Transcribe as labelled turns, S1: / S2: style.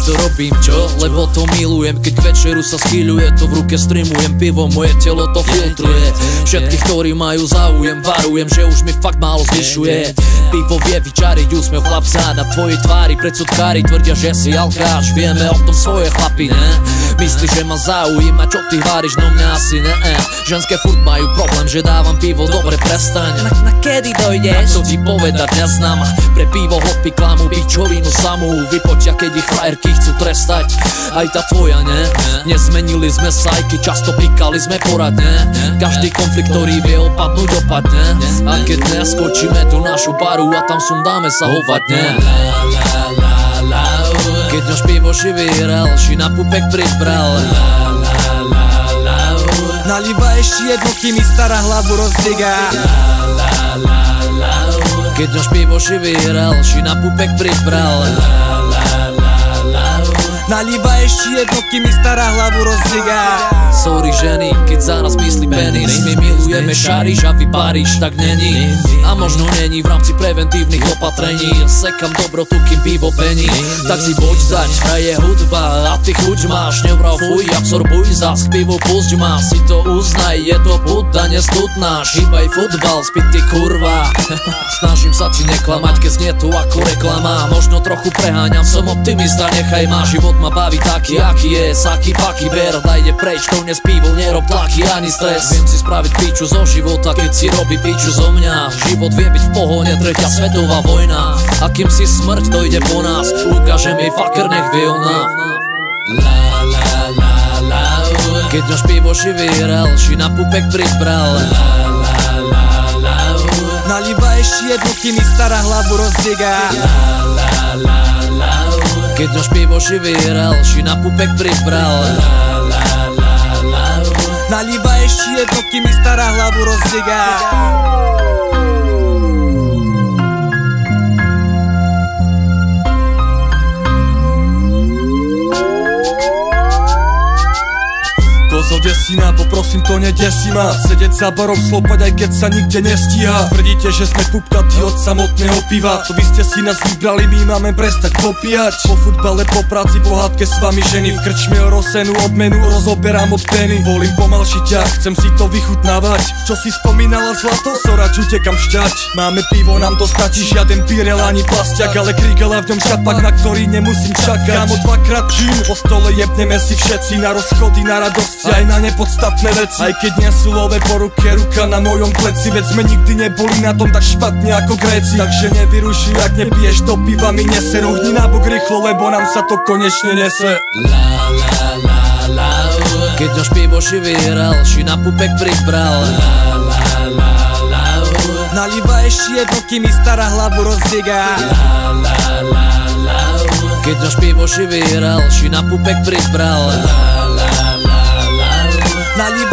S1: to robím, čo? Lebo to milujem, keď k večeru sa schýľuje, to v ruke streamujem pivo, moje telo to filtruje. Všetkých, ktorí majú záujem, varujem, že už mi fakt málo zvyšuje. Pivo vie vyčariť úsmev chlapca na tvojej tvári, predsudkári tvrdia, že si alkáč. Vieme o tom svoje chlapi, ne? Myslíš, že ma zaujíma, čo ty váriš, no mňa asi ne. Ženské furt majú problém, že dávam pivo, dobre prestaň. Na kedy dojdeš? To ti povedať neznám. Pre pivo hopy klamu, pičovinu samú vypočia, keď ich frajerky chcú trestať. Aj tá tvoja, ne? Nezmenili sme sa, aj keď často pikali sme poradne. Každý konflikt, ktorý vie opadnúť, opadne. A keď neskočíme tú našu baru a tam sundáme sa hovať, ne? Keď náš pivo šivíral, ši na pupek pribral.
S2: Nalíva ešte jedno, kým mi stará hlavu rozdvigá.
S1: Keď náš pivo šivíral, ši na pupek pribral.
S2: Nalíva ešte jedno, kým mi stará hlavu rozdvigá.
S1: Sorry ženy, keď za nás myslí penis. My milujeme šariš a vy Paríž, tak není. A možno není v rámci preventívnych opatrení. Sekam dobrotu, kým pivo pení. Tak si poď dať, hraje hudba a ty chuť máš. Nevrav fuj, absorbuj zas, k pivu pusť ma. Si to uznaj, je to púda, nestutnáš. Hýbaj futbal, spit ty kurva. Snažím sa ti neklamať, keď znie tu ako reklama. Možno trochu preháňam, som optimista, nechaj ma. Život ma baví taký, aký je. Saky, paky, ber, dajde preč, to nespívo, nerob tlaky ani stres. Viem si spraviť piču zo života, keď si robí piču zo mňa. Život vie byť v pohone, tretia svetová vojna. A kým si smrť dojde po nás, ukáže mi fucker, nech vie ona. Keď náš pivo šivíral, ši na pupek pribral.
S2: Nalíva ešte jedno, kým mi stará hlavu rozdvigá.
S1: Keď náš pivo šivíral, ši na pupek pribral.
S2: Nalíva ešte jedno, kým mi stará hlavu rozdvigá. Kozo desina, poprosím to nedesí ma. Sedieť za barom, slopať aj keď sa nikde nestíha. Tvrdíte, že sme pupkatí od samotného piva. To vy ste si nás vybrali, my máme prestať popíjať. Po futbale, po práci, po hádke s vami ženy. V krčme o rosenú odmenu rozoberám od peny. Volím pomalší ťah, chcem si to vychutnávať. Čo si spomínala zlato, sorač, utekam šťať. Máme pivo, nám to stačí, žiaden pirel ani plastiak. Ale krígela v ňom šapak, na ktorý nemusím čakať. Kámo dvakrát čím, po stole jebneme si všetci. Na rozchody, na radosť, aj na nepodstatné veci. Aj keď nie sú love po ruke, ruka na mojom pleci. Veď sme nikdy neboli na tom tak špatne ako Gréci. Takže nevyrušuj, ak nepiješ to piva mi nese. Rohni nabok rýchlo, lebo nám sa to konečne nese.
S1: Keď náš pivo šivíral, ši na pupek pribral.
S2: Nalíva ešte jedno, kým mi stará hlavu rozdvigá.
S1: Keď náš pivo šivíral, ši na pupek pribral.
S2: Nalíva